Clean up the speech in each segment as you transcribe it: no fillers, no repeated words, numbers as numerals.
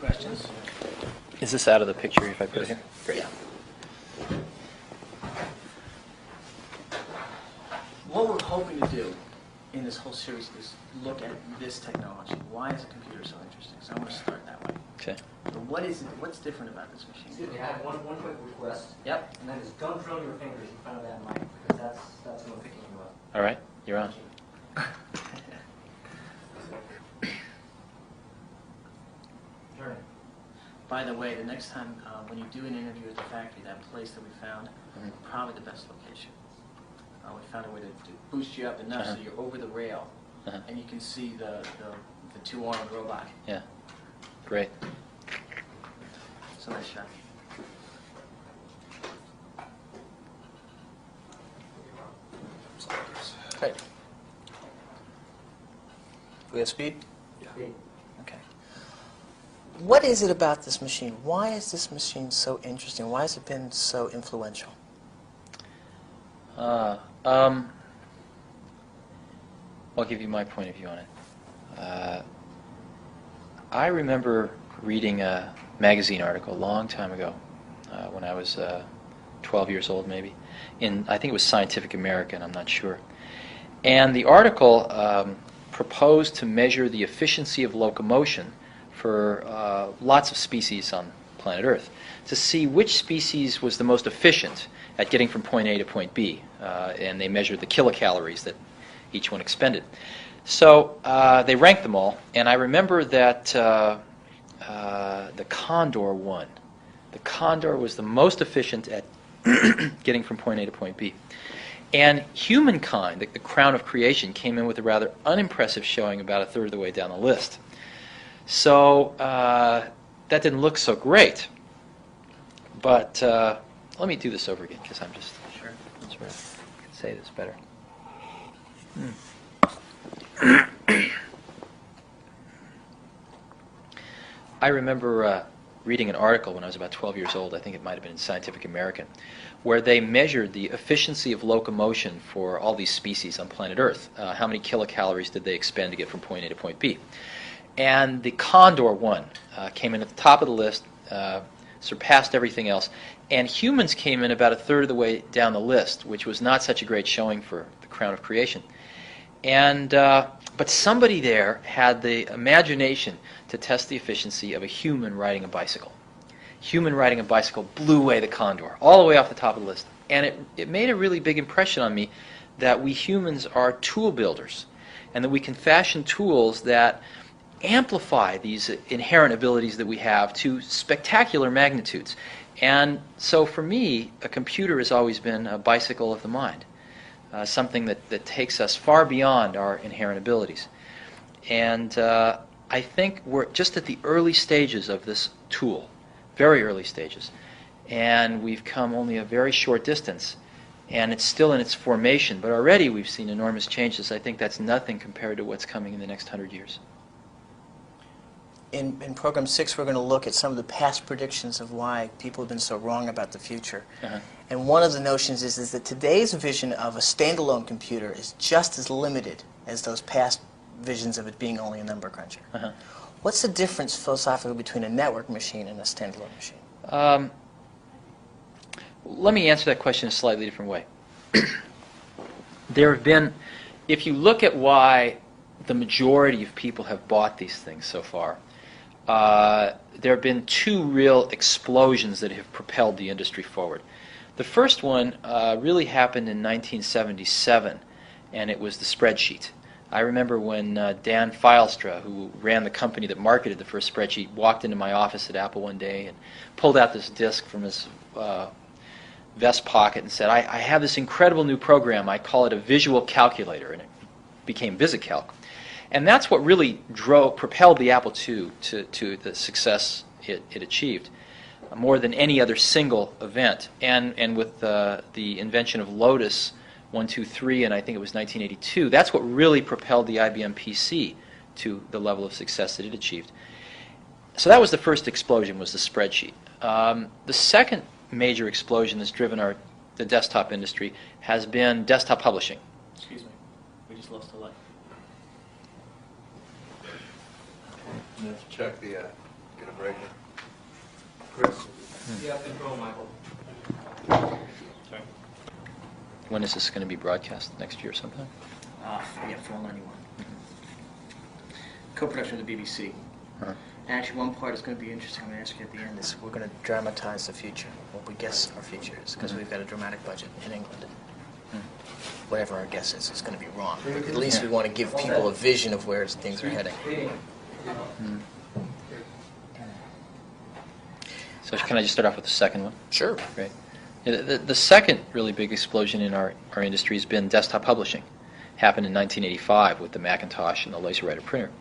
questions? Is this out of the picture if I put it here? Great. Yeah. What we're hoping to do in this whole series is look at this technology. Why is a computer so interesting? So I'm going to start that way. Okay. So what is it? What's different about this machine? Excuse me, I have one quick request. Yep. And that is don't drill your fingers in front of that mic, because that's what's picking you up. All right. You're on. Turn it. By the way, the next time when you do an interview at the factory, that place that we found, probably the best location. We found a way to boost you up enough so you're over the rail, and you can see the two-armed robot. Yeah. Great. It's a nice shot. Okay. We have speed? Speed. Okay. What is it about this machine? Why is this machine so interesting? Why has it been so influential? I'll give you my point of view on it. I remember reading a magazine article a long time ago, when I was 12 years old maybe, I think it was Scientific American, I'm not sure. And the article proposed to measure the efficiency of locomotion for lots of species on planet Earth, to see which species was the most efficient at getting from point A to point B. And they measured the kilocalories that each one expended. So they ranked them all, and I remember that the Condor won. The Condor was the most efficient at getting from point A to point B. And humankind, the crown of creation, came in with a rather unimpressive showing about a third of the way down the list. So that didn't look so great. But let me do this over again, because I'm just Sure. sort of can say this better. I remember reading an article when I was about 12 years old, I think it might have been in Scientific American, where they measured the efficiency of locomotion for all these species on planet Earth. How many kilocalories did they expend to get from point A to point B? And the Condor won, came in at the top of the list, surpassed everything else, and humans came in about a third of the way down the list, which was not such a great showing for the crown of creation. And but somebody there had the imagination to test the efficiency of a human riding a bicycle. Human riding a bicycle blew away the Condor, all the way off the top of the list. And it made a really big impression on me that we humans are tool builders, and that we can fashion tools that amplify these inherent abilities that we have to spectacular magnitudes. And so for me, a computer has always been a bicycle of the mind. Something that takes us far beyond our inherent abilities. And I think we're just at the early stages of this tool, very early stages. And we've come only a very short distance. And it's still in its formation, but already we've seen enormous changes. I think that's nothing compared to what's coming in the next 100 years. In Program 6, we're going to look at some of the past predictions of why people have been so wrong about the future. And one of the notions is that today's vision of a standalone computer is just as limited as those past visions of it being only a number cruncher. What's the difference philosophically between a network machine and a standalone machine? Let me answer that question in a slightly different way. There have been, if you look at why the majority of people have bought these things so far, there have been two real explosions that have propelled the industry forward. The first one really happened in 1977, and it was the spreadsheet. I remember when Dan Filestra, who ran the company that marketed the first spreadsheet, walked into my office at Apple one day and pulled out this disk from his vest pocket and said, I have this incredible new program. I call it a visual calculator, and it became VisiCalc. And that's what really propelled the Apple II to the success it achieved, more than any other single event. And with the invention of Lotus 123, and I think it was 1982, that's what really propelled the IBM PC to the level of success that it achieved. So that was the first explosion, was the spreadsheet. The second major explosion that's driven the desktop industry has been desktop publishing. Excuse me. We just lost a light. Let's check the Get a break. Chris? Yeah, control, Michael. When is this going to be broadcast? Next year sometime? Yeah, Fall 91. Co-production with the BBC. Uh-huh. And actually, one part is going to be interesting. I'm going to ask you at the end. We're going to dramatize the future, what we guess our future is, because we've got a dramatic budget in England. Whatever our guess is, it's going to be wrong. But at least we want to give people a vision of where things are heading. So can I just start off with the second one? Sure. Great. Yeah, the second really big explosion in our industry has been desktop publishing. Happened in 1985 with the Macintosh and the LaserWriter printer.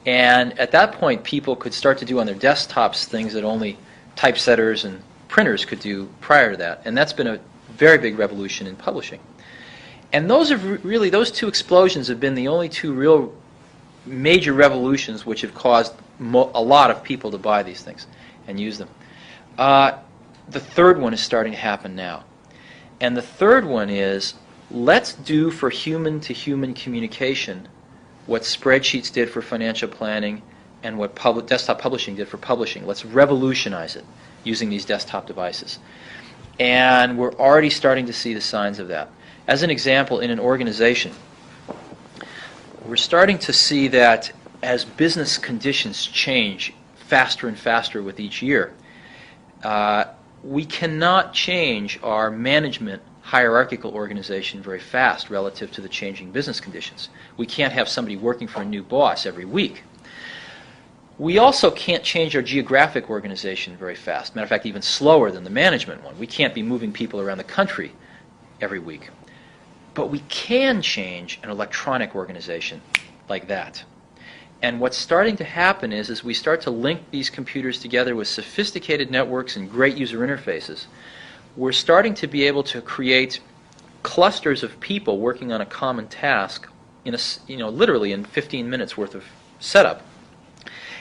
And at that point, people could start to do on their desktops things that only typesetters and printers could do prior to that. And that's been a very big revolution in publishing. And those two explosions have been the only two real major revolutions which have caused a lot of people to buy these things and use them. The third one is starting to happen now. And the third one is, let's do for human-to-human communication what spreadsheets did for financial planning and what desktop publishing did for publishing. Let's revolutionize it using these desktop devices. And we're already starting to see the signs of that. As an example, in an organization, we're starting to see that as business conditions change faster and faster with each year, we cannot change our management hierarchical organization very fast relative to the changing business conditions. We can't have somebody working for a new boss every week. We also can't change our geographic organization very fast. Matter of fact, even slower than the management one. We can't be moving people around the country every week. But we can change an electronic organization like that. And what's starting to happen is, as we start to link these computers together with sophisticated networks and great user interfaces, we're starting to be able to create clusters of people working on a common task in literally in 15 minutes worth of setup.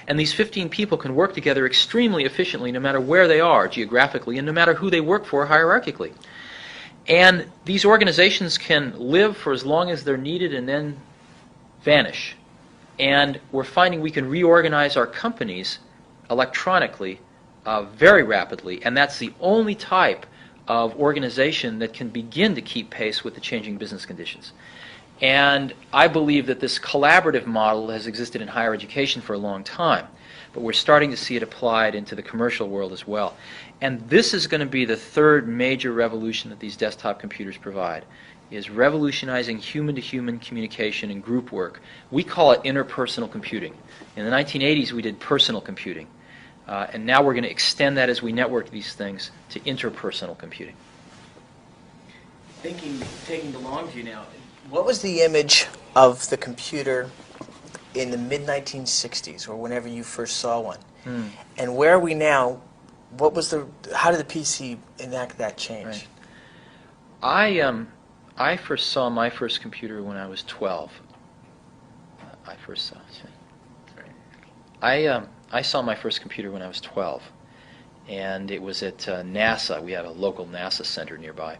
And these 15 people can work together extremely efficiently no matter where they are geographically and no matter who they work for hierarchically. And these organizations can live for as long as they're needed and then vanish. And we're finding we can reorganize our companies electronically very rapidly, and that's the only type of organization that can begin to keep pace with the changing business conditions. And I believe that this collaborative model has existed in higher education for a long time, but we're starting to see it applied into the commercial world as well. And this is going to be the third major revolution that these desktop computers provide, is revolutionizing human-to-human communication and group work. We call it interpersonal computing. In the 1980s, we did personal computing. And now we're going to extend that as we network these things to interpersonal computing. Taking the long view now, What was the image of the computer in the mid-1960s, or whenever you first saw one? And where are we now? How did the PC enact that change? Right. I first saw my first computer when I was 12. I saw my first computer when I was 12, and it was at NASA. We had a local NASA center nearby,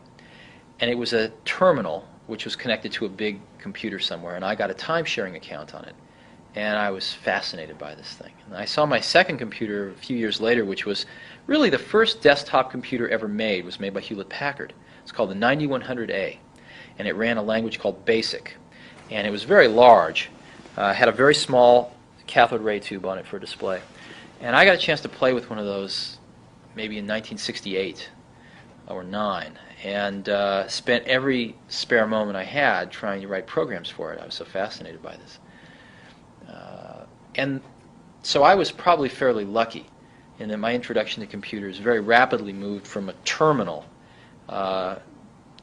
and it was a terminal which was connected to a big computer somewhere, and I got a time-sharing account on it, and I was fascinated by this thing. And I saw my second computer a few years later, which was really the first desktop computer ever made. It was made by Hewlett-Packard. It's called the 9100A, and it ran a language called BASIC, and it was very large. Had a very small cathode ray tube on it for display. And I got a chance to play with one of those maybe in 1968 or 9, and spent every spare moment I had trying to write programs for it. I was so fascinated by this. And so I was probably fairly lucky in that my introduction to computers very rapidly moved from a terminal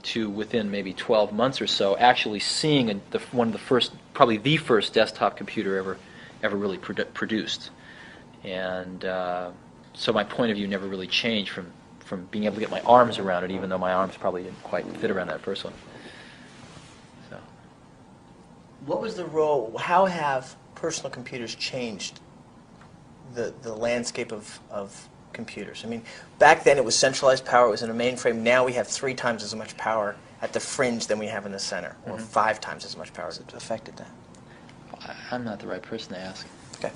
to within maybe 12 months or so actually seeing one of the first, probably the first desktop computer ever really produced. And so my point of view never really changed from being able to get my arms around it, even though my arms probably didn't quite fit around that first one. So. What was the role? How have personal computers changed the landscape of computers? I mean, back then it was centralized power. It was in a mainframe. Now we have 3 times as much power at the fringe than we have in the center, or 5 times as much power. Has it affected that? I'm not the right person to ask. Okay.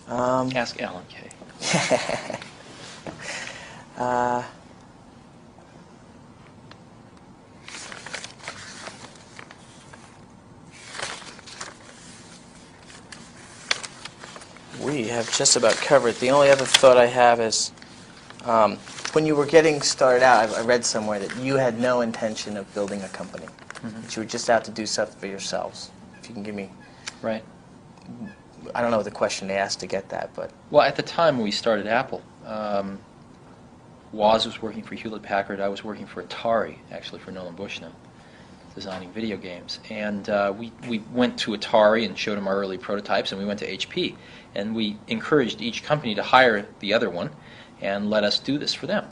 Ask Alan Kay. uh, we have just about covered. The only other thought I have is when you were getting started out, I read somewhere that you had no intention of building a company. That you were just out to do stuff for yourselves. If you can give me, Right. I don't know the question they asked to get that, but Well, at the time we started Apple, Woz was working for Hewlett-Packard. I was working for Atari, actually for Nolan Bushnell, designing video games. And we went to Atari and showed them our early prototypes, and we went to HP. And we encouraged each company to hire the other one and let us do this for them.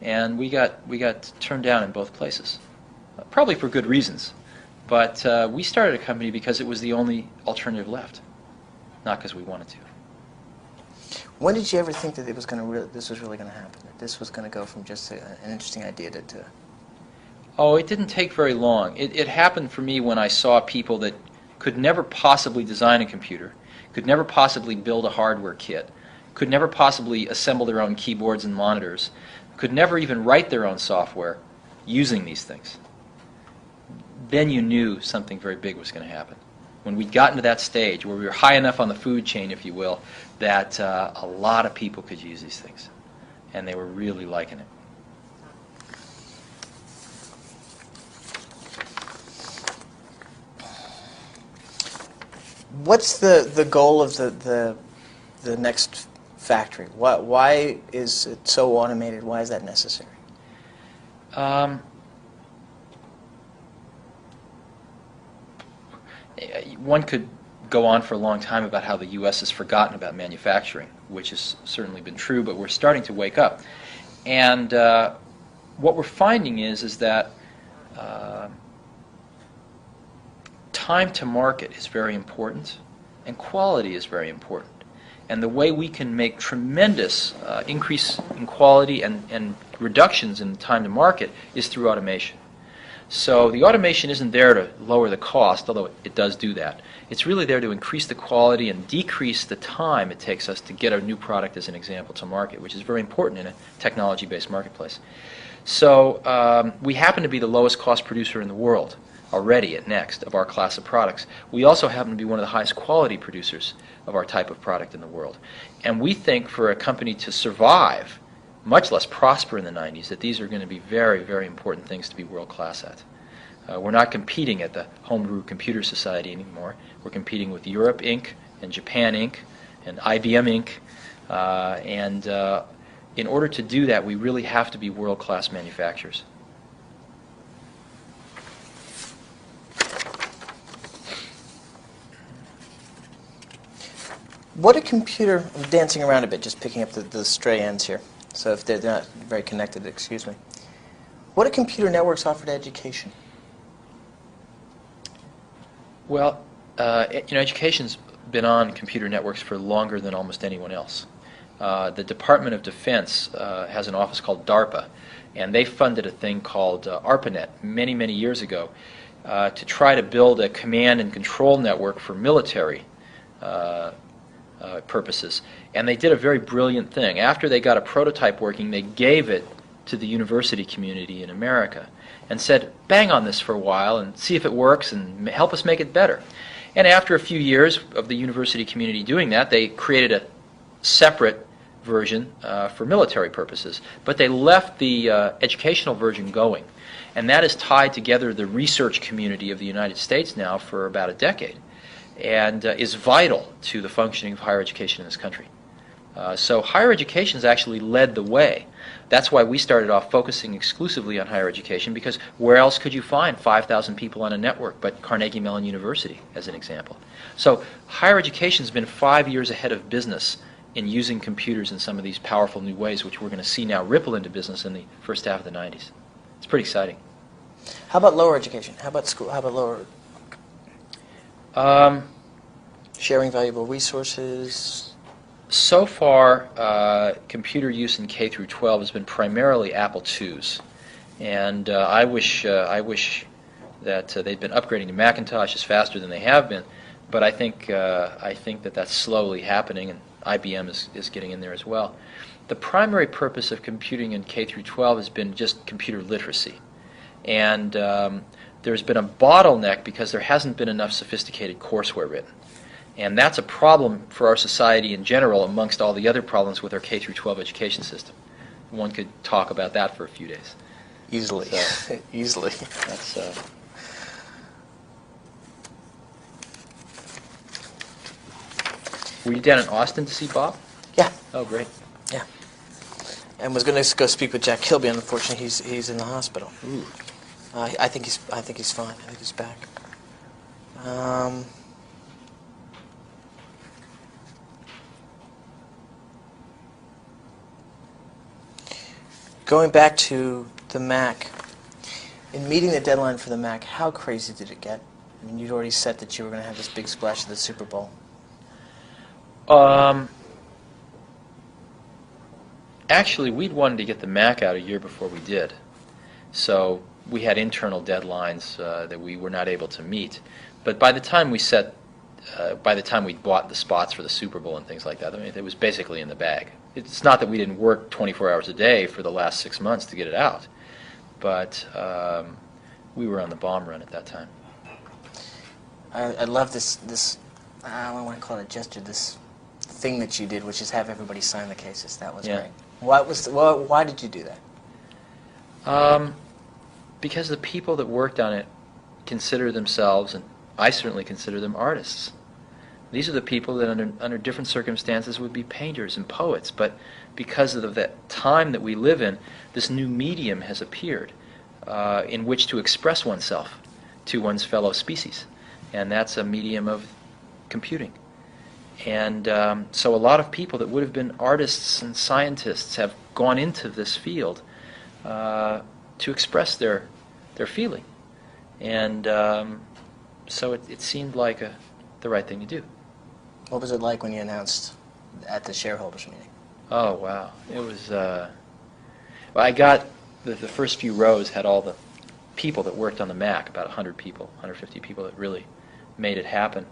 And we got turned down in both places, probably for good reasons. But we started a company because it was the only alternative left, not because we wanted to. when did you ever think that it was going to this was really going to happen? That this was going to go from just an interesting idea to Oh, it didn't take very long. It happened for me when I saw people that could never possibly design a computer, could never possibly build a hardware kit, could never possibly assemble their own keyboards and monitors, could never even write their own software using these things. Then you knew something very big was going to happen. When we'd gotten to that stage where we were high enough on the food chain, if you will, that a lot of people could use these things, and they were really liking it. What's the goal of the next factory? Why is it so automated? Why is that necessary? One could go on for a long time about how the U.S. has forgotten about manufacturing, which has certainly been true, but we're starting to wake up. And what we're finding is that time to market is very important, and quality is very important. And the way we can make tremendous increase in quality and reductions in time to market is through automation. So the automation isn't there to lower the cost, although it does do that. It's really there to increase the quality and decrease the time it takes us to get a new product, as an example, to market, which is very important in a technology-based marketplace. So we happen to be the lowest cost producer in the world already at Next of our class of products. We also happen to be one of the highest quality producers of our type of product in the world. And we think for a company to survive, much less prosper in the 90s, that these are going to be very, very important things to be world-class at. We're not competing at the Homebrew Computer Society anymore. We're competing with Europe Inc. and Japan Inc. and IBM Inc. And in order to do that, we really have to be world-class manufacturers. What a computer, I'm dancing around a bit, just picking up the stray ends here. So if they're not very connected, excuse me. What do computer networks offer to education? Well, education's been on computer networks for longer than almost anyone else. The Department of Defense has an office called DARPA, and they funded a thing called ARPANET many, many years ago to try to build a command and control network for military purposes. And they did a very brilliant thing. After they got a prototype working, they gave it to the university community in America and said, bang on this for a while and see if it works and help us make it better. And after a few years of the university community doing that, they created a separate version for military purposes. But they left the educational version going. And that has tied together the research community of the United States now for about a decade, and is vital to the functioning of higher education in this country. So higher education has actually led the way. That's why we started off focusing exclusively on higher education, because where else could you find 5,000 people on a network but Carnegie Mellon University, as an example? So higher education has been 5 years ahead of business in using computers in some of these powerful new ways, which we're going to see now ripple into business in the first half of the 90s. It's pretty exciting. How about lower education? How about school? How about lower? Sharing valuable resources. So far, computer use in K through 12 has been primarily Apple IIs, and I wish that they'd been upgrading to Macintoshes faster than they have been. But I think that that's slowly happening, and IBM is getting in there as well. The primary purpose of computing in K through 12 has been just computer literacy. And there's been a bottleneck because there hasn't been enough sophisticated courseware written. And that's a problem for our society in general amongst all the other problems with our K through 12 education system. One could talk about that for a few days. Easily. So, Easily. that's, were you down in Austin to see Bob? Yeah. Oh, great. Yeah. And was going to go speak with Jack Kilby. Unfortunately, he's in the hospital. Ooh. I think he's fine. I think he's back. Going back to the Mac, in meeting the deadline for the Mac, how crazy did it get? I mean, you'd already said that you were going to have this big splash at the Super Bowl. Actually, we'd wanted to get the Mac out a year before we did. So we had internal deadlines that we were not able to meet. But by the time we bought the spots for the Super Bowl and things like that, I mean, it was basically in the bag. It's not that we didn't work 24 hours a day for the last 6 months to get it out, but we were on the bomb run at that time. I love this I don't want to call it a gesture, this thing that you did, which is have everybody sign the cases. That was Yeah. great. Why did you do that? Because the people that worked on it consider themselves, and I certainly consider them, artists. These are the people that under different circumstances would be painters and poets, but because of the time that we live in, this new medium has appeared in which to express oneself to one's fellow species, and that's a medium of computing. And so a lot of people that would have been artists and scientists have gone into this field to express their feeling. And so it seemed like the right thing to do. What was it like when you announced at the shareholders meeting? Oh, wow. It was, well, I got, the first few rows had all the people that worked on the Mac, about 100 people, 150 people that really made it happen.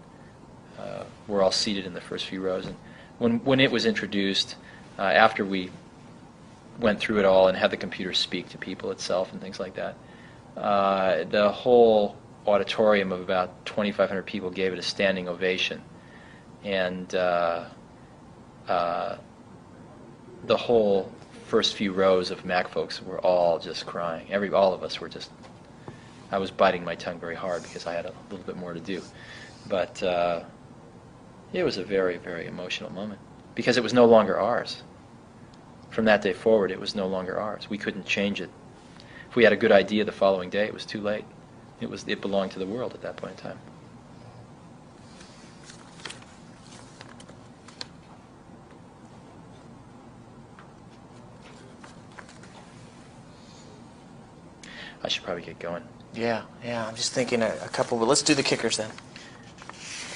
Were all seated in the first few rows. And when it was introduced, after we went through it all and had the computer speak to people itself and things like that, the whole auditorium of about 2,500 people gave it a standing ovation. And the whole first few rows of Mac folks were all just crying. All of us were just, I was biting my tongue very hard because I had a little bit more to do. But it was a very, very emotional moment because it was no longer ours. From that day forward, it was no longer ours. We couldn't change it. If we had a good idea the following day, it was too late. It belonged to the world at that point in time. I should probably get going. Yeah. I'm just thinking a couple, but let's do the kickers then.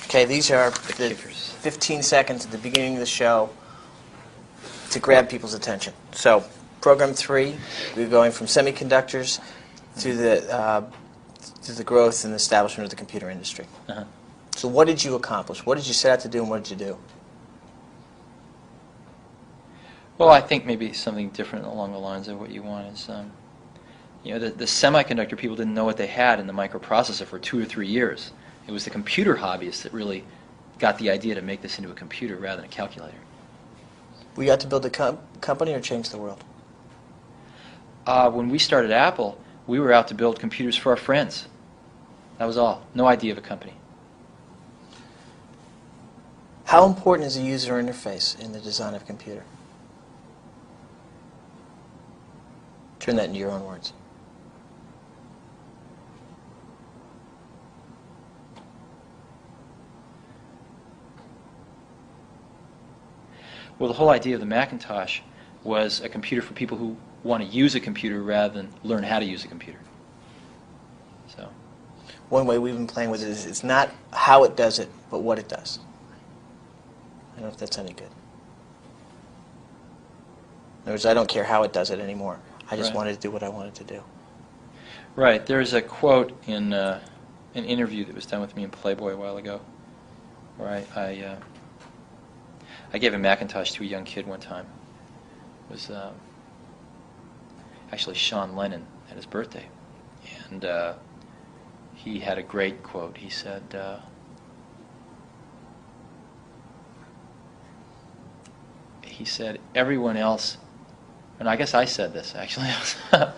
Okay, these are the kickers. 15 seconds at the beginning of the show to grab people's attention. So, program 3, we're going from semiconductors to the growth and establishment of the computer industry. Uh-huh. So, what did you accomplish? What did you set out to do, and what did you do? Well, I think maybe something different along the lines of what you want is, the semiconductor people didn't know what they had in the microprocessor for 2 or 3 years. It was the computer hobbyists that really got the idea to make this into a computer rather than a calculator. We got to build a company or change the world? When we started Apple, we were out to build computers for our friends. That was all. No idea of a company. How important is the user interface in the design of a computer? Turn that into your own words. Well, the whole idea of the Macintosh was a computer for people who want to use a computer rather than learn how to use a computer. So, One way we've been playing with it is it's not how it does it, but what it does. I don't know if that's any good. In other words, I don't care how it does it anymore. I just Right. wanted to do what I wanted to do. right, there's a quote in an interview that was done with me in Playboy a while ago, where I gave a Macintosh to a young kid one time. It was actually Sean Lennon at his birthday. And he had a great quote. He said, everyone else, and I guess I said this actually. Oh,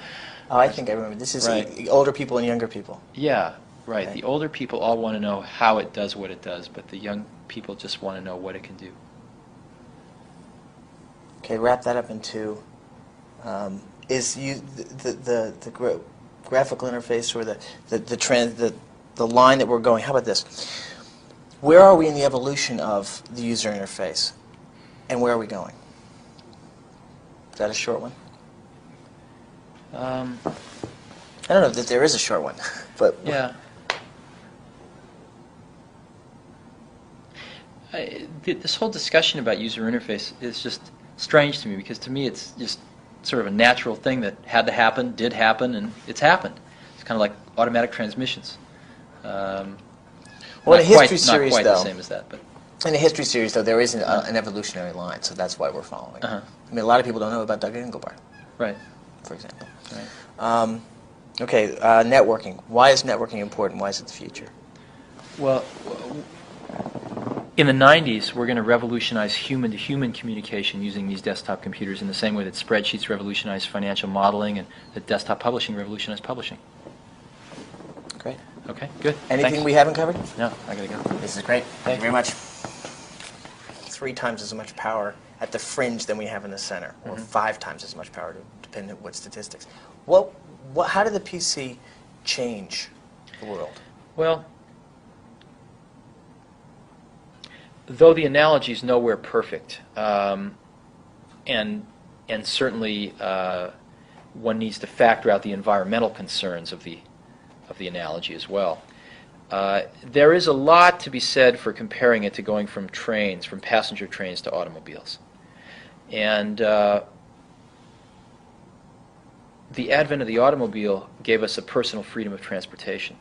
I think I remember. This is Right. older people and younger people. Yeah, right. Right. The older people all want to know how it does what it does, but the young people just want to know what it can do. Okay, wrap that up into is you the graphical interface or the line that we're going. How about this? Where are we in the evolution of the user interface, and where are we going? Is that a short one? I don't know that there is a short one, but Yeah. This whole discussion about user interface is just strange to me, because to me it's just sort of a natural thing that had to happen, did happen, and it's happened. It's kind of like automatic transmissions. Well, in Not a history quite, series, not quite though, the same as that, but in a history series, though, there is an evolutionary line, so that's why we're following. Uh-huh. I mean, a lot of people don't know about Doug Engelbart, right. for example. Right. Okay, networking. Why is networking important? Why is it the future? Well, in the 90s, we're going to revolutionize human-to-human communication using these desktop computers in the same way that spreadsheets revolutionized financial modeling and that desktop publishing revolutionized publishing. Great. Okay, good. Anything Thanks. we haven't covered? No, I got to go. This is great. Thank you very much. 3 times as much power at the fringe than we have in the center, or 5 times as much power, depending on what statistics. How did the PC change the world? Well, though the analogy is nowhere perfect, and certainly one needs to factor out the environmental concerns of the analogy as well. There is a lot to be said for comparing it to going from passenger trains to automobiles. And the advent of the automobile gave us a personal freedom of transportation.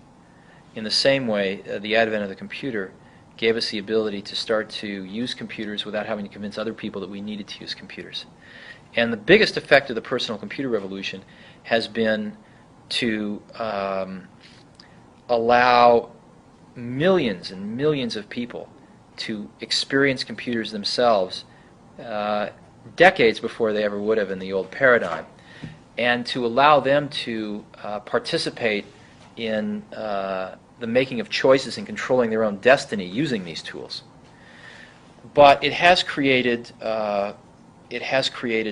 In the same way, the advent of the computer gave us the ability to start to use computers without having to convince other people that we needed to use computers. And the biggest effect of the personal computer revolution has been to allow millions and millions of people to experience computers themselves decades before they ever would have in the old paradigm, and to allow them to participate in the making of choices and controlling their own destiny using these tools. But it has created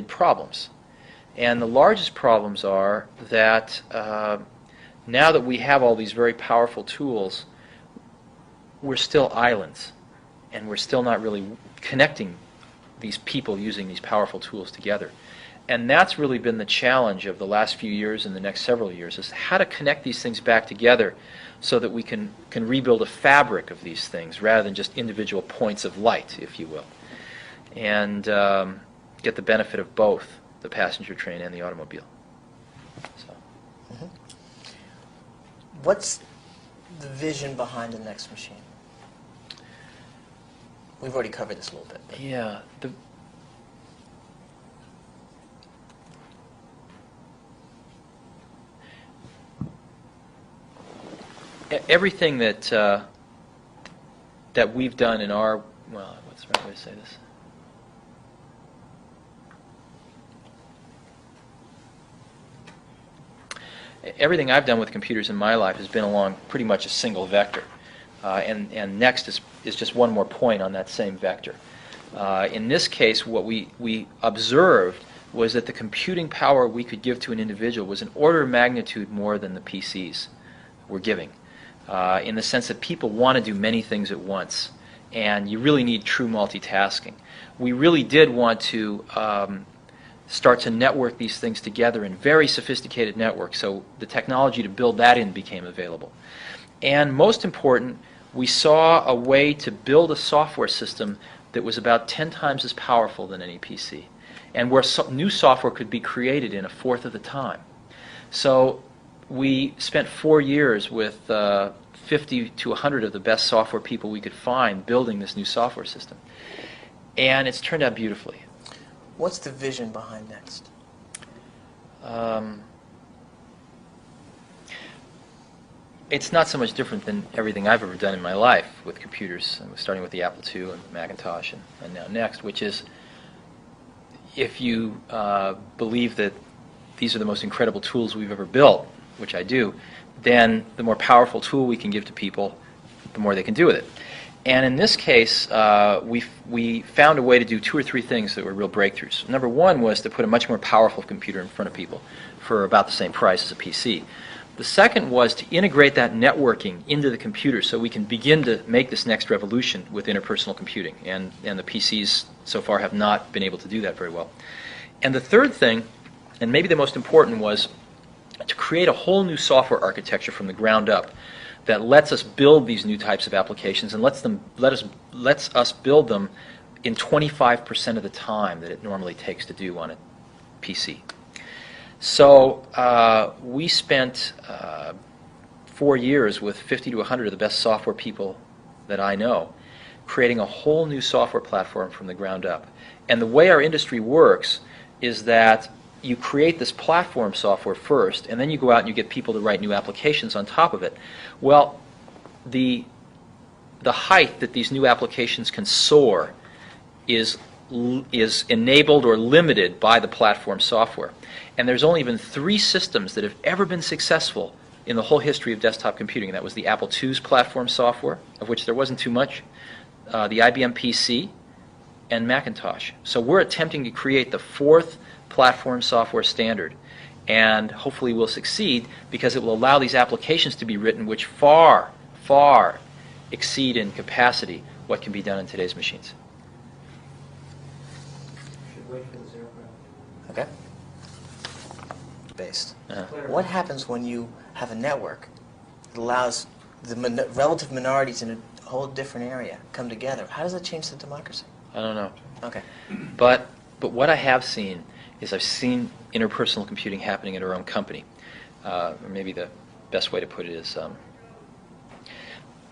problems, and the largest problems are that now that we have all these very powerful tools, we're still islands, and we're still not really connecting these people using these powerful tools together. And that's really been the challenge of the last few years and the next several years, is how to connect these things back together so that we can rebuild a fabric of these things rather than just individual points of light, if you will, and get the benefit of both the passenger train and the automobile. So. What's the vision behind the next machine? We've already covered this a little bit. But. Yeah. Everything that we've done in our, well, what's the right way to say this? Everything I've done with computers in my life has been along pretty much a single vector. And next is just one more point on that same vector. In this case, what we observed was that the computing power we could give to an individual was an order of magnitude more than the PCs were giving, in the sense that people want to do many things at once, and you really need true multitasking. We really did want to start to network these things together in very sophisticated networks, so the technology to build that in became available. And most important, we saw a way to build a software system that was about 10 times as powerful than any PC, and where new software could be created in a fourth of the time. So we spent 4 years with 50 to 100 of the best software people we could find building this new software system. And it's turned out beautifully. What's the vision behind Next? It's not so much different than everything I've ever done in my life with computers, starting with the Apple II and Macintosh and now Next, which is if you believe that these are the most incredible tools we've ever built, which I do, then the more powerful tool we can give to people, the more they can do with it. And in this case, we found a way to do 2 or 3 things that were real breakthroughs. Number one was to put a much more powerful computer in front of people for about the same price as a PC. The second was to integrate that networking into the computer so we can begin to make this next revolution with interpersonal computing. And the PCs so far have not been able to do that very well. And the third thing, and maybe the most important, was to create a whole new software architecture from the ground up that lets us build these new types of applications and lets us build them in 25% of the time that it normally takes to do on a PC. So we spent 4 years with 50 to 100 of the best software people that I know, creating a whole new software platform from the ground up. And the way our industry works is that you create this platform software first, and then you go out and you get people to write new applications on top of it. Well, the height that these new applications can soar is enabled or limited by the platform software. And there's only been 3 systems that have ever been successful in the whole history of desktop computing. That was the Apple II's platform software, of which there wasn't too much, the IBM PC, and Macintosh. So we're attempting to create the 4th platform software standard, and hopefully we'll succeed because it will allow these applications to be written which far, far exceed in capacity what can be done in today's machines. Should wait for the 0 graph. Okay. Based. Clear. What happens when you have a network that allows the relative minorities in a whole different area come together? How does that change the democracy? I don't know. Okay. But what I have seen is I've seen interpersonal computing happening at our own company. Or maybe the best way to put it is,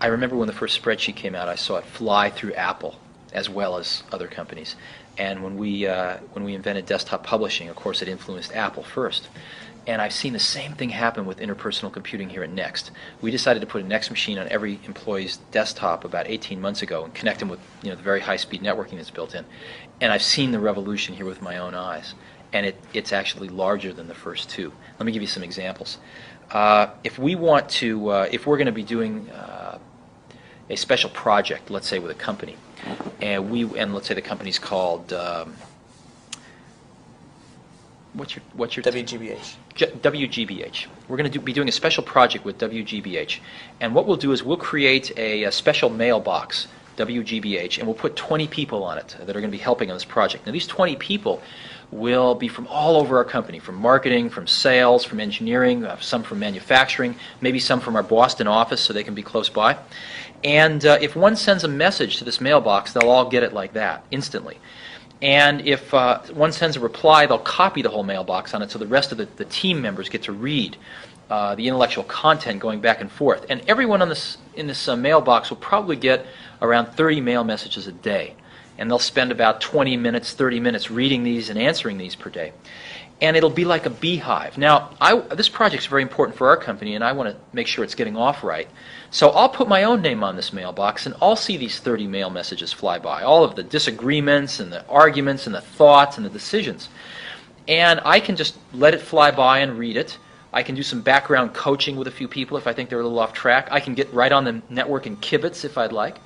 I remember when the first spreadsheet came out, I saw it fly through Apple as well as other companies. And when we invented desktop publishing, of course, it influenced Apple first. And I've seen the same thing happen with interpersonal computing here at Next. We decided to put a Next machine on every employee's desktop about 18 months ago and connect them with the very high-speed networking that's built in. And I've seen the revolution here with my own eyes. And it's actually larger than the first 2. Let me give you some examples. If we want to, if we're going to be doing a special project, let's say with a company, and let's say the company's called what's your WGBH. WGBH. We're going to be doing a special project with WGBH, and what we'll do is we'll create a special mailbox, WGBH, and we'll put 20 people on it that are going to be helping on this project. Now, these 20 people will be from all over our company, from marketing, from sales, from engineering, some from manufacturing, maybe some from our Boston office so they can be close by. And if one sends a message to this mailbox, they'll all get it like that, instantly. And if one sends a reply, they'll copy the whole mailbox on it so the rest of the team members get to read the intellectual content going back and forth. And everyone in this mailbox will probably get around 30 mail messages a day. And they'll spend about 20 minutes, 30 minutes reading these and answering these per day. And it'll be like a beehive. Now, this project's very important for our company, and I want to make sure it's getting off right. So I'll put my own name on this mailbox, and I'll see these 30 mail messages fly by, all of the disagreements and the arguments and the thoughts and the decisions. And I can just let it fly by and read it. I can do some background coaching with a few people if I think they're a little off track. I can get right on the network and kibitz if I'd like.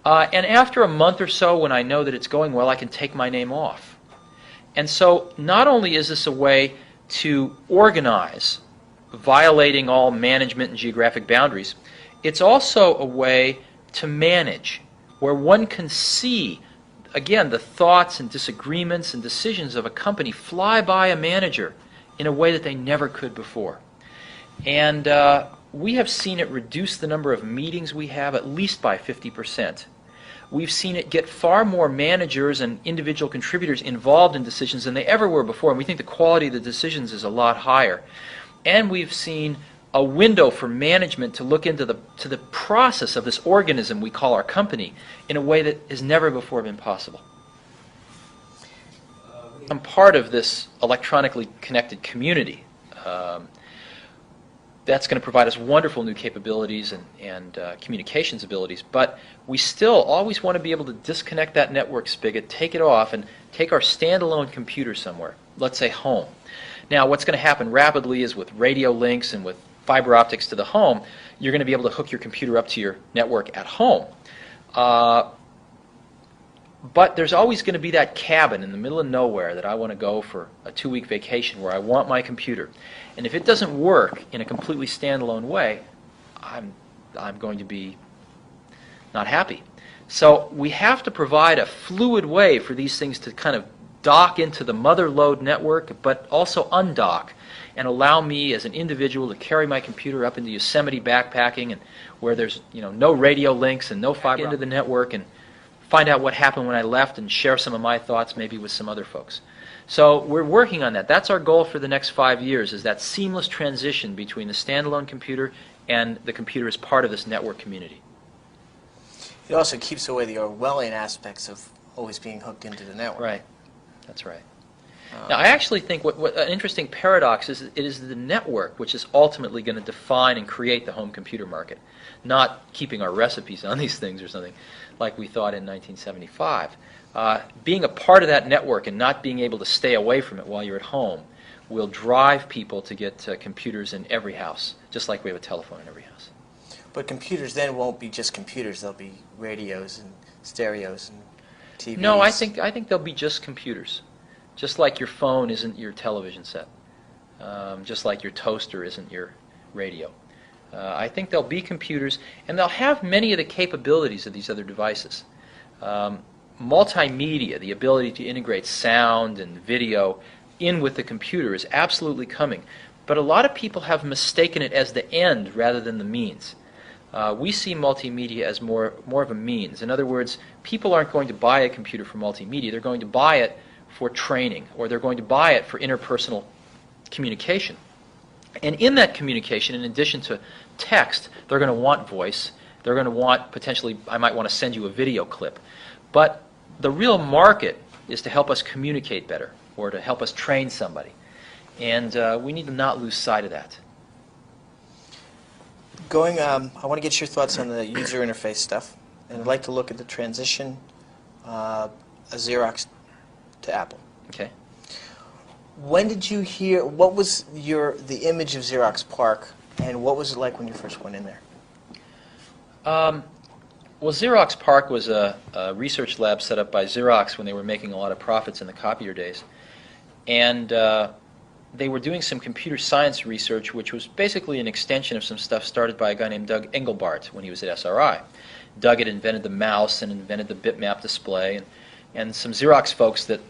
And after a month or so, when I know that it's going well, I can take my name off. And so not only is this a way to organize, violating all management and geographic boundaries, it's also a way to manage, where one can see, again, the thoughts and disagreements and decisions of a company fly by a manager in a way that they never could before. And we have seen it reduce the number of meetings we have at least by 50%. We've seen it get far more managers and individual contributors involved in decisions than they ever were before, and we think the quality of the decisions is a lot higher. And we've seen a window for management to look into the process of this organism we call our company in a way that has never before been possible. I'm part of this electronically connected community. That's going to provide us wonderful new capabilities and communications abilities, but we still always want to be able to disconnect that network spigot, take it off, and take our standalone computer somewhere, let's say home. Now, what's going to happen rapidly is with radio links and with fiber optics to the home, you're going to be able to hook your computer up to your network at home. But there's always going to be that cabin in the middle of nowhere that I want to go for a 2-week vacation where I want my computer. And if it doesn't work in a completely standalone way, I'm going to be not happy. So we have to provide a fluid way for these things to kind of dock into the mother load network, but also undock and allow me as an individual to carry my computer up into Yosemite backpacking and where there's no radio links and no fiber into the network, and find out what happened when I left and share some of my thoughts maybe with some other folks. So we're working on that. That's our goal for the next 5 years, is that seamless transition between the standalone computer and the computer as part of this network community. It also keeps away the Orwellian aspects of always being hooked into the network. Right. That's right. Now, I actually think what an interesting paradox is, it is the network which is ultimately going to define and create the home computer market, not keeping our recipes on these things or something like we thought in 1975. Being a part of that network and not being able to stay away from it while you're at home will drive people to get computers in every house, just like we have a telephone in every house. But computers then won't be just computers. They'll be radios and stereos and TVs. No, I think they'll be just computers. Just like your phone isn't your television set. Just like your toaster isn't your radio. I think they'll be computers, and they'll have many of the capabilities of these other devices. Multimedia, the ability to integrate sound and video in with the computer, is absolutely coming. But a lot of people have mistaken it as the end rather than the means. We see multimedia as more of a means. In other words, people aren't going to buy a computer for multimedia. They're going to buy it for training, or they're going to buy it for interpersonal communication. And in that communication, in addition to text, they're going to want voice. They're going to want, potentially, I might want to send you a video clip. But the real market is to help us communicate better, or to help us train somebody. And we need to not lose sight of that. I want to get your thoughts on the user interface stuff, and I'd like to look at the transition of Xerox to Apple. Okay. When did you hear? What was the image of Xerox PARC, and what was it like when you first went in there? Well, Xerox PARC was a research lab set up by Xerox when they were making a lot of profits in the copier days, and they were doing some computer science research, which was basically an extension of some stuff started by a guy named Doug Engelbart when he was at SRI. Doug had invented the mouse and invented the bitmap display, and some Xerox folks that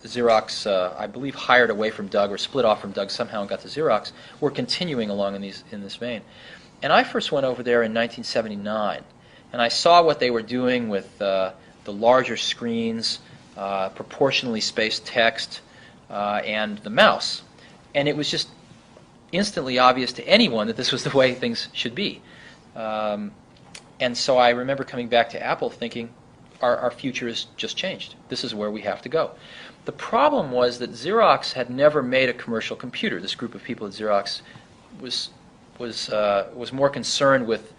Xerox, I believe, hired away from Doug or split off from Doug somehow and got to Xerox, were continuing along in this vein. And I first went over there in 1979, and I saw what they were doing with the larger screens, proportionally spaced text, and the mouse. And it was just instantly obvious to anyone that this was the way things should be. And so I remember coming back to Apple thinking, our future has just changed. This is where we have to go. The problem was that Xerox had never made a commercial computer. This group of people at Xerox was more concerned with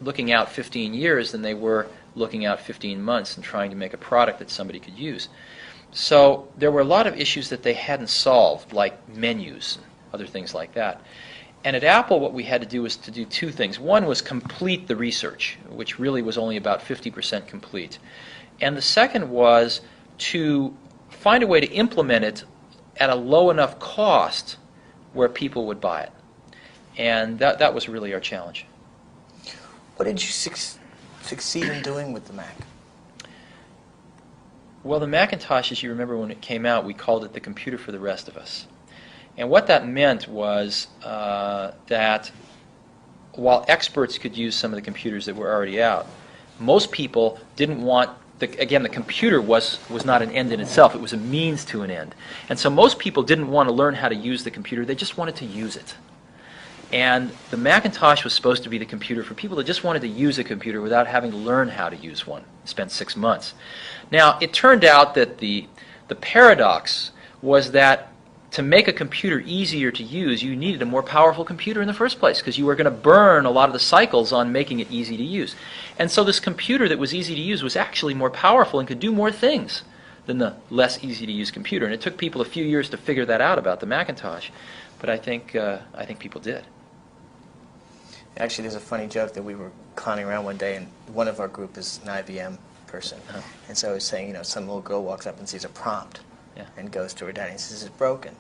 looking out 15 years than they were looking out 15 months and trying to make a product that somebody could use. So there were a lot of issues that they hadn't solved, like menus and other things like that. And at Apple, what we had to do was to do two things. One was complete the research, which really was only about 50% complete. And the second was to find a way to implement it at a low enough cost where people would buy it. And that was really our challenge. What did you succeed in doing with the Mac? Well, the Macintosh, as you remember when it came out, we called it the computer for the rest of us. And what that meant was that while experts could use some of the computers that were already out, most people didn't want, the computer was not an end in itself. It was a means to an end. And so most people didn't want to learn how to use the computer. They just wanted to use it. And the Macintosh was supposed to be the computer for people that just wanted to use a computer without having to learn how to use one. Spent 6 months. Now, it turned out that the The paradox was that to make a computer easier to use, you needed a more powerful computer in the first place because you were going to burn a lot of the cycles on making it easy to use. And so this computer that was easy to use was actually more powerful and could do more things than the less easy to use computer. And it took people a few years to figure that out about the Macintosh, but I think people did. Actually, there's a funny joke that we were clowning around one day, and one of our group is an IBM person. Uh-huh. And so I was saying, some little girl walks up and sees a prompt Yeah. and goes to her daddy and says, "It's broken.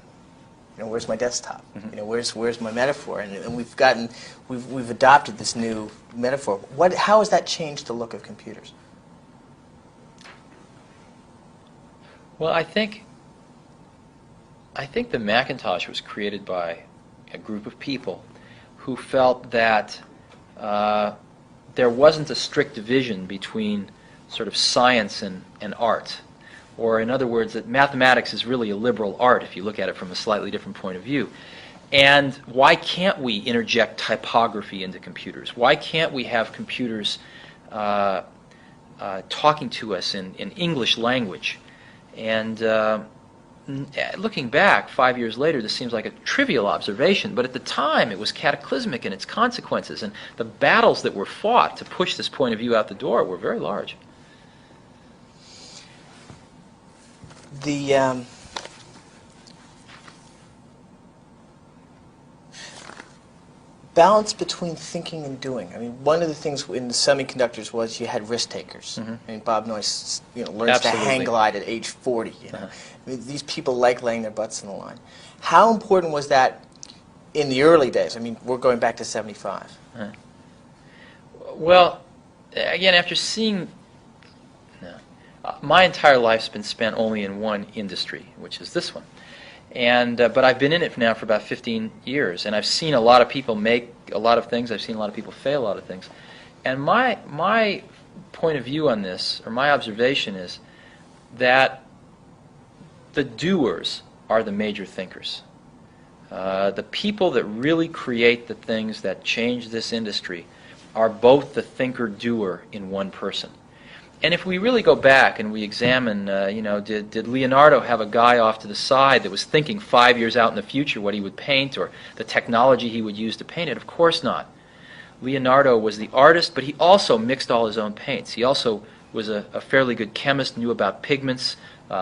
Where's my desktop? Mm-hmm. Where's my metaphor?" And we've adopted this new metaphor. How has that changed the look of computers? Well, I think the Macintosh was created by a group of people who felt that there wasn't a strict division between sort of science and art. Or in other words, that mathematics is really a liberal art if you look at it from a slightly different point of view. And why can't we interject typography into computers? Why can't we have computers talking to us in English language? And looking back 5 years later, this seems like a trivial observation, but at the time it was cataclysmic in its consequences, and the battles that were fought to push this point of view out the door were very large. The balance between thinking and doing. I mean, one of the things in the semiconductors was you had risk takers. Mm-hmm. I mean, Bob Noyce, learns Absolutely. to hang glide at age 40. Uh-huh. I mean, these people like laying their butts on the line. How important was that in the early days? I mean, we're going back to 75. Well, again, after seeing... my entire life's been spent only in one industry, which is this one. And but I've been in it now for about 15 years, and I've seen a lot of people make a lot of things. I've seen a lot of people fail a lot of things. And my point of view on this, or my observation, is that the doers are the major thinkers. The people that really create the things that change this industry are both the thinker-doer in one person. And if we really go back and we examine, did Leonardo have a guy off to the side that was thinking 5 years out in the future what he would paint or the technology he would use to paint it? Of course not. Leonardo was the artist, but he also mixed all his own paints. He also was a fairly good chemist, knew about pigments,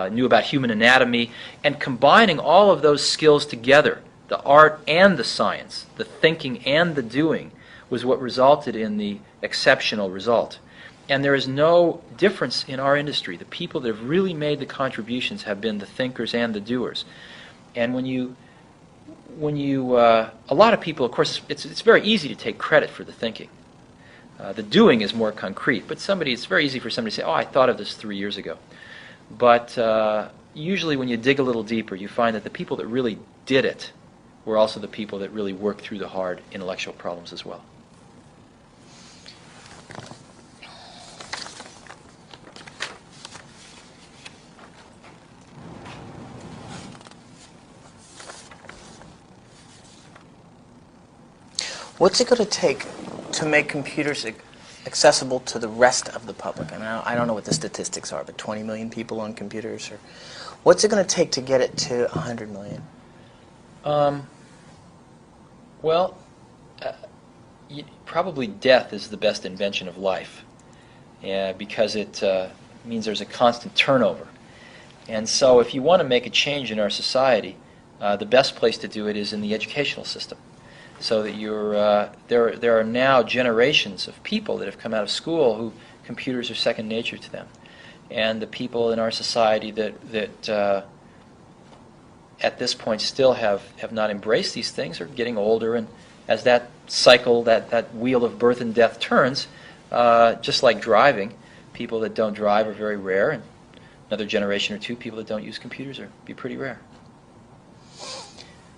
knew about human anatomy, and combining all of those skills together, the art and the science, the thinking and the doing, was what resulted in the exceptional result. And there is no difference in our industry. The people that have really made the contributions have been the thinkers and the doers. And when you a lot of people, of course, it's very easy to take credit for the thinking. The doing is more concrete, but it's very easy for somebody to say, "Oh, I thought of this 3 years ago." But usually when you dig a little deeper, you find that the people that really did it were also the people that really worked through the hard intellectual problems as well. What's it going to take to make computers accessible to the rest of the public? I mean, I don't know what the statistics are, but 20 million people on computers? Or what's it going to take to get it to 100 million? Probably death is the best invention of life, because it means there's a constant turnover. And so if you want to make a change in our society, the best place to do it is in the educational system. So that there are now generations of people that have come out of school who computers are second nature to them. And the people in our society that at this point still have not embraced these things are getting older, and as that cycle, that wheel of birth and death turns, just like driving, people that don't drive are very rare, and another generation or two, people that don't use computers are be pretty rare.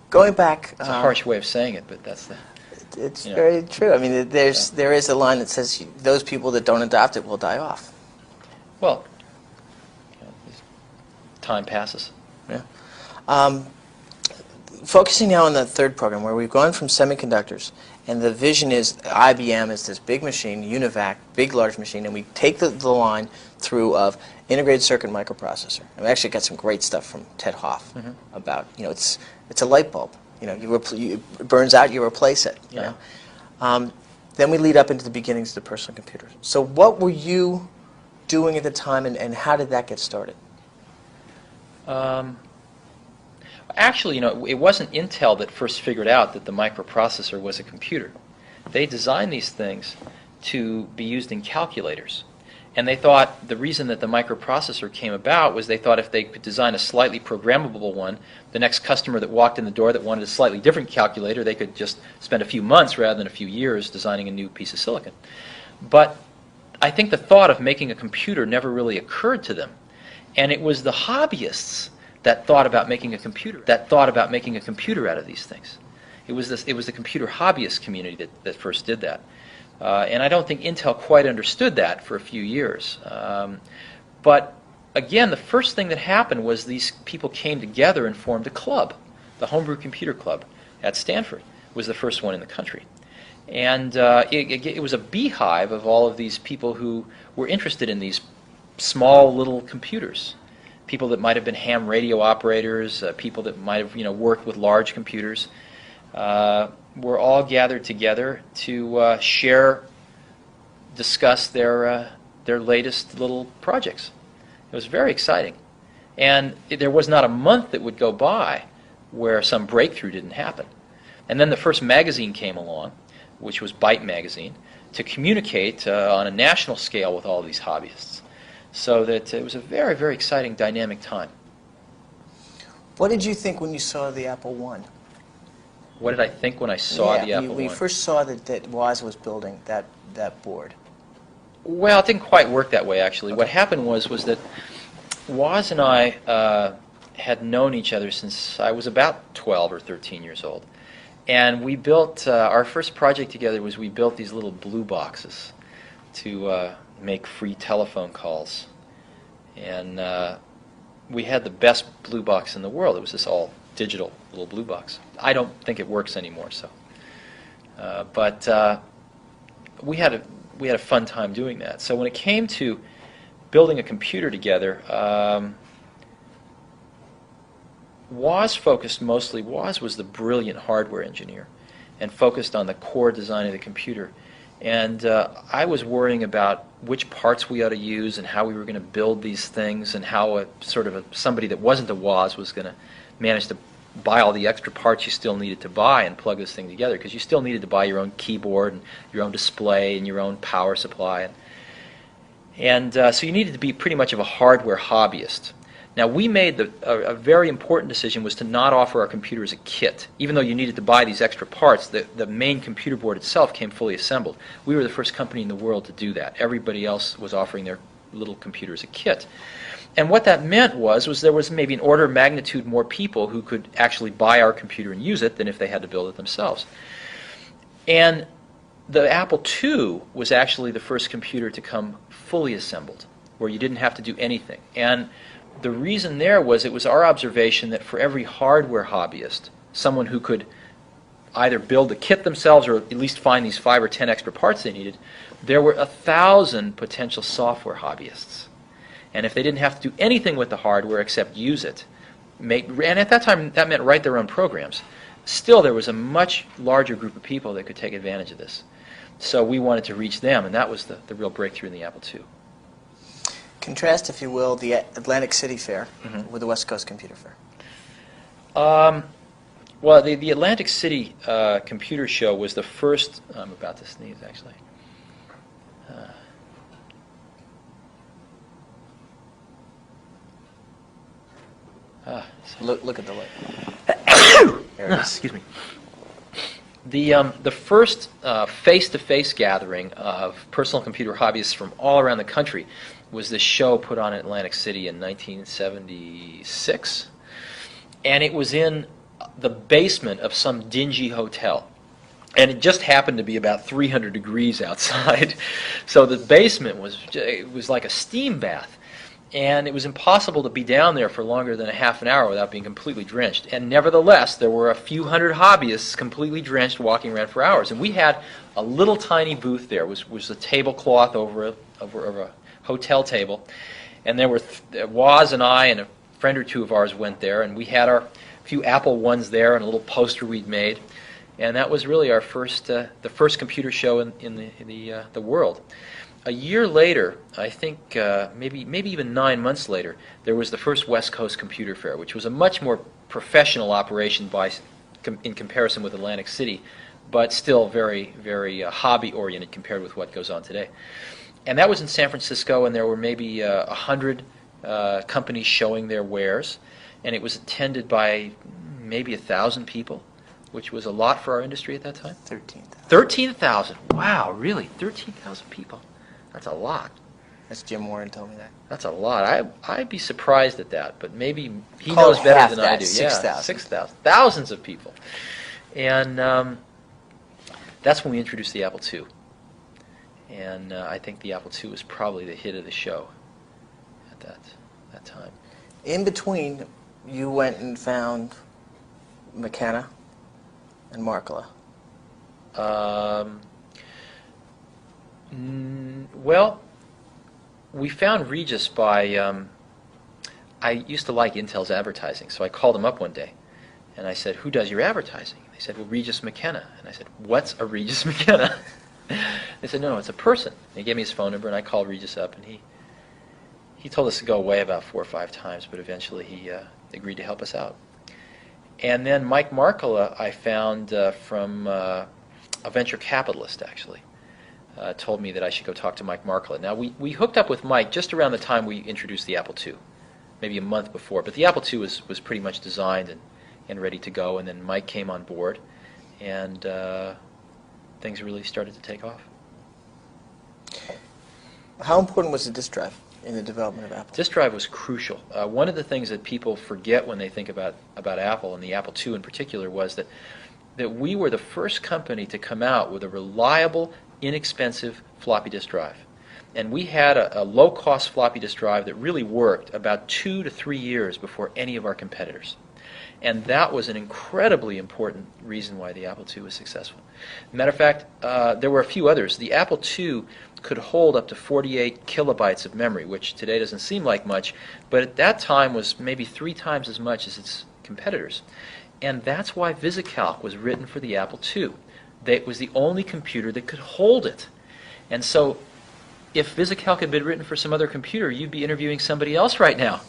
Going back, It's a harsh way of saying it, but that's the... It's very true. I mean, there is a line that says those people that don't adopt it will die off. Well, time passes. Yeah. focusing now on the third program, where we've gone from semiconductors, and the vision is IBM is this big machine, UNIVAC, big large machine, and we take the line through of integrated circuit microprocessor. And we actually got some great stuff from Ted Hoff about, it's a light bulb. It burns out, you replace it. You know? Then we lead up into the beginnings of the personal computer. So what were you doing at the time, and how did that get started? Actually, it wasn't Intel that first figured out that the microprocessor was a computer. They designed these things to be used in calculators. And they thought the reason that the microprocessor came about was they thought if they could design a slightly programmable one, the next customer that walked in the door that wanted a slightly different calculator, they could just spend a few months rather than a few years designing a new piece of silicon. But I think the thought of making a computer never really occurred to them. And it was the hobbyists that thought about making a computer, out of these things. It was the computer hobbyist community that first did that. And I don't think Intel quite understood that for a few years. But again, the first thing that happened was these people came together and formed a club. The Homebrew Computer Club at Stanford was the first one in the country. And it was a beehive of all of these people who were interested in these small little computers. People that might have been ham radio operators, people that might have worked with large computers, were all gathered together to discuss their latest little projects. It was very exciting, and there was not a month that would go by where some breakthrough didn't happen. And then the first magazine came along, which was Byte magazine, to communicate on a national scale with all these hobbyists. So that it was a very, very exciting, dynamic time. What did you think when you saw the Apple I? What did I think when I saw the Apple I? When you first saw that Woz was building that board. Well, it didn't quite work that way, actually. Okay. What happened was that Woz and I had known each other since I was about 12 or 13 years old. And we built, our first project together was we built these little blue boxes to make free telephone calls. And we had the best blue box in the world. It was this all digital little blue box. I don't think it works anymore, so. But we had a fun time doing that. So when it came to building a computer together, Woz was the brilliant hardware engineer and focused on the core design of the computer. And I was worrying about which parts we ought to use and how we were going to build these things and how somebody that wasn't a Woz was going to manage to buy all the extra parts you still needed to buy and plug this thing together, because you still needed to buy your own keyboard and your own display and your own power supply. And so you needed to be pretty much of a hardware hobbyist. Now, we made a very important decision was to not offer our computer as a kit. Even though you needed to buy these extra parts, the main computer board itself came fully assembled. We were the first company in the world to do that. Everybody else was offering their little computer as a kit. And what that meant was there was maybe an order of magnitude more people who could actually buy our computer and use it than if they had to build it themselves. And the Apple II was actually the first computer to come fully assembled, where you didn't have to do anything. And the reason there was it was our observation that for every hardware hobbyist, someone who could either build the kit themselves or at least find these 5 or 10 extra parts they needed, there were 1,000 potential software hobbyists. And if they didn't have to do anything with the hardware except use it, and at that time that meant write their own programs, still there was a much larger group of people that could take advantage of this. So we wanted to reach them, and that was the real breakthrough in the Apple II. Contrast, if you will, the Atlantic City Fair with the West Coast Computer Fair. Well, the Atlantic City Computer Show was the first. I'm about to sneeze, actually. Look at the light. There it is. Excuse me. The first face-to-face gathering of personal computer hobbyists from all around the country was this show put on in Atlantic City in 1976, and it was in the basement of some dingy hotel. And it just happened to be about 300 degrees outside, so the basement was like a steam bath. and it was impossible to be down there for longer than a half an hour without being completely drenched. And nevertheless, there were a few hundred hobbyists completely drenched walking around for hours. And we had a little tiny booth there. It was a tablecloth over a hotel table. And there were Woz and I and a friend or two of ours went there, and we had our few Apple ones there and a little poster we'd made. And that was really our the first computer show in the world. A year later, I think maybe even 9 months later, there was the first West Coast Computer Fair, which was a much more professional operation in comparison with Atlantic City, but still very, very hobby-oriented compared with what goes on today. And that was in San Francisco, and there were maybe 100 companies showing their wares, and it was attended by maybe 1,000 people, which was a lot for our industry at that time. 13,000. 13,000. Wow, really? 13,000 people. That's a lot. That's Jim Warren told me that. That's a lot. I'd be surprised at that, but maybe he Call knows it better half than I that, do. 6,000. 6,000. Thousands of people. And that's when we introduced the Apple II. And I think the Apple II was probably the hit of the show at that time. In between, you went and found McKenna and Markkula. Well, we found Regis by, I used to like Intel's advertising, so I called them up one day, and I said, "Who does your advertising?" They said, "Well, Regis McKenna." And I said, "What's a Regis McKenna?" They said, "No, it's a person." They gave me his phone number, and I called Regis up, and he told us to go away about 4 or 5 times, but eventually he agreed to help us out. And then Mike Markkula I found from a venture capitalist, actually. Told me that I should go talk to Mike Markkula. Now, we hooked up with Mike just around the time we introduced the Apple II, maybe a month before. But the Apple II was pretty much designed and ready to go, and then Mike came on board, and things really started to take off. How important was the disk drive in the development of Apple? Disk drive was crucial. One of the things that people forget when they think about Apple, and the Apple II in particular, was that we were the first company to come out with a reliable, inexpensive floppy disk drive. And we had a low-cost floppy disk drive that really worked about 2 to 3 years before any of our competitors. And that was an incredibly important reason why the Apple II was successful. Matter of fact, there were a few others. The Apple II could hold up to 48 kilobytes of memory, which today doesn't seem like much, but at that time was maybe 3 times as much as its competitors. And that's why VisiCalc was written for the Apple II. It was the only computer that could hold it. And so if VisiCalc had been written for some other computer, you'd be interviewing somebody else right now.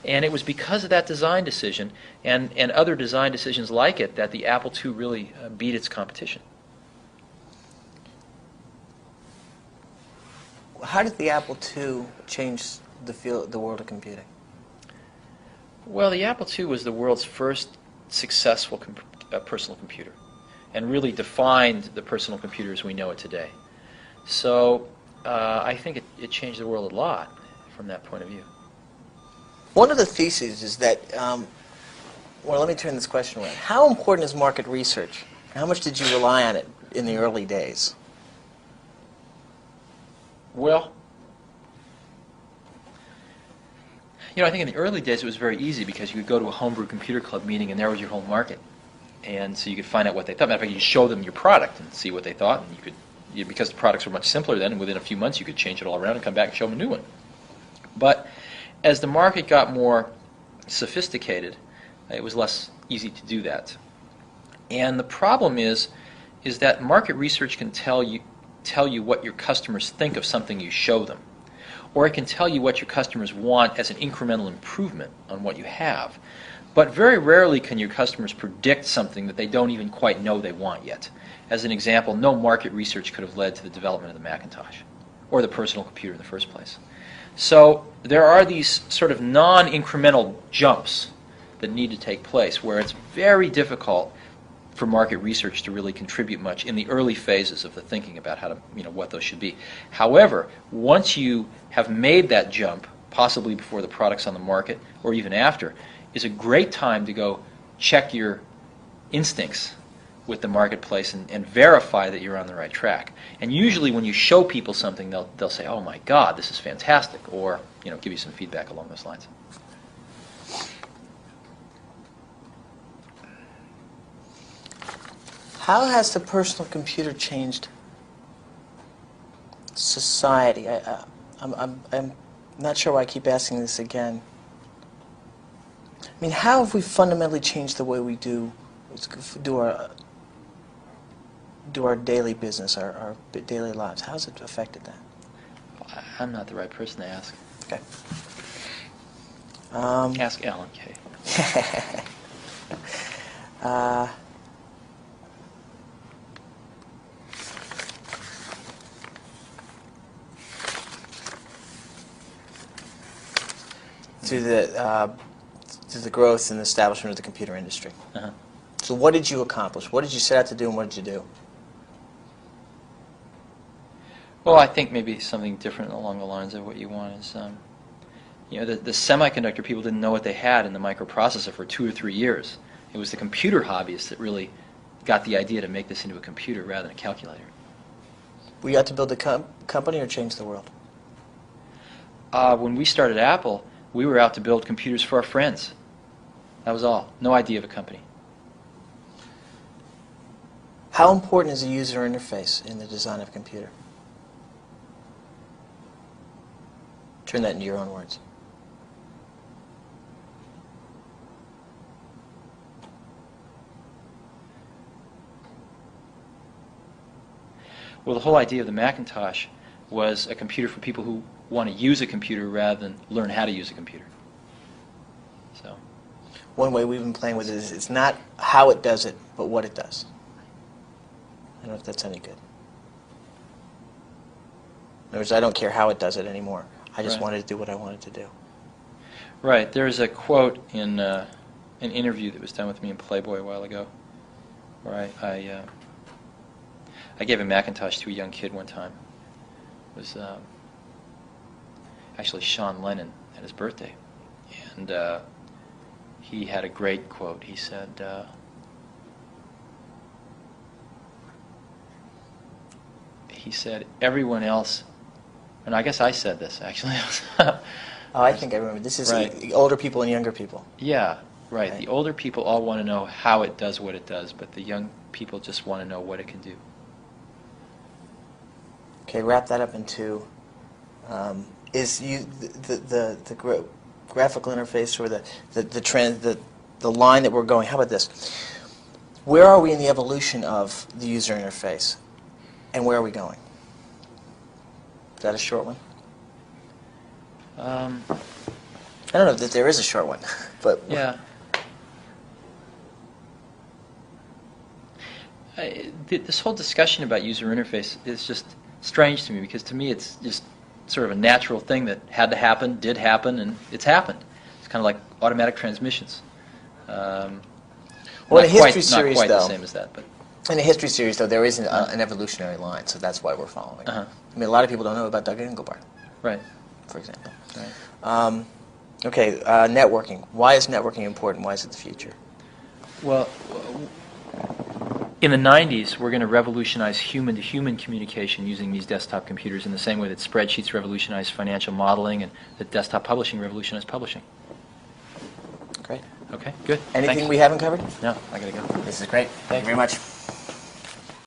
And it was because of that design decision and other design decisions like it that the Apple II really beat its competition. How did the Apple II change the world of computing? Well, the Apple II was the world's first successful personal computer, and really defined the personal computer as we know it today. So I think it changed the world a lot from that point of view. One of the theses is that, well, let me turn this question around. How important is market research? How much did you rely on it in the early days? Well, I think in the early days it was very easy because you could go to a homebrew computer club meeting and there was your whole market. And so you could find out what they thought. Matter of fact, you could show them your product and see what they thought. And you could, because the products were much simpler then, and within a few months you could change it all around and come back and show them a new one. But as the market got more sophisticated, it was less easy to do that. And the problem is that market research can tell you what your customers think of something you show them. Or it can tell you what your customers want as an incremental improvement on what you have. But very rarely can your customers predict something that they don't even quite know they want yet. As an example, no market research could have led to the development of the Macintosh or the personal computer in the first place. So there are these sort of non-incremental jumps that need to take place where it's very difficult for market research to really contribute much in the early phases of the thinking about how to, what those should be. However, once you have made that jump, possibly before the product's on the market or even after, is a great time to go check your instincts with the marketplace and verify that you're on the right track. And usually when you show people something, they'll say, "Oh my God, this is fantastic," or give you some feedback along those lines. How has the personal computer changed society? I'm not sure why I keep asking this again. I mean, how have we fundamentally changed the way we do our daily business, our daily lives? How has it affected that? I'm not the right person to ask. Okay. Ask Alan Kay. To the growth and establishment of the computer industry. Uh-huh. So what did you accomplish? What did you set out to do, and what did you do? Well, I think maybe something different along the lines of what you want is, the semiconductor people didn't know what they had in the microprocessor for 2 or 3 years. It was the computer hobbyists that really got the idea to make this into a computer rather than a calculator. Were you out to build a company or change the world? When we started Apple, we were out to build computers for our friends. That was all. No idea of a company. How important is a user interface in the design of a computer? Turn that into your own words. Well, the whole idea of the Macintosh was a computer for people who want to use a computer rather than learn how to use a computer. So, One way we've been playing with it is it's not how it does it, but what it does. I don't know if that's any good. In other words, I don't care how it does it anymore. I just Right. wanted to do what I wanted to do. right, there's a quote in an interview that was done with me in Playboy a while ago, where I gave a Macintosh to a young kid one time. It was actually Sean Lennon at his birthday, and he had a great quote. He said, everyone else, and I guess I said this actually. Oh, I think I remember. This is Right. older people and younger people. Yeah, right. Right. The older people all want to know how it does what it does, but the young people just want to know what it can do. Okay, wrap that up into the graphical interface or the line that we're going. How about this? Where are we in the evolution of the user interface, and where are we going? Is that a short one? I don't know that there is a short one, but Yeah. This whole discussion about user interface is just strange to me, because to me it's just sort of a natural thing that had to happen, did happen, and it's happened. It's kind of like automatic transmissions. Well, Not in a history quite series, the though, same as that, but in a history series, though, there is an evolutionary line, so that's why we're following. Uh-huh. I mean, a lot of people don't know about Doug Engelbart, right. for example. Right. Okay, networking. Why is networking important? Why is it the future? Well, in the 90s, we're going to revolutionize human-to-human communication using these desktop computers in the same way that spreadsheets revolutionized financial modeling and that desktop publishing revolutionized publishing. Great. Okay, good. Anything Thanks. we haven't covered? No, I got to go. This is great. Thank you very much.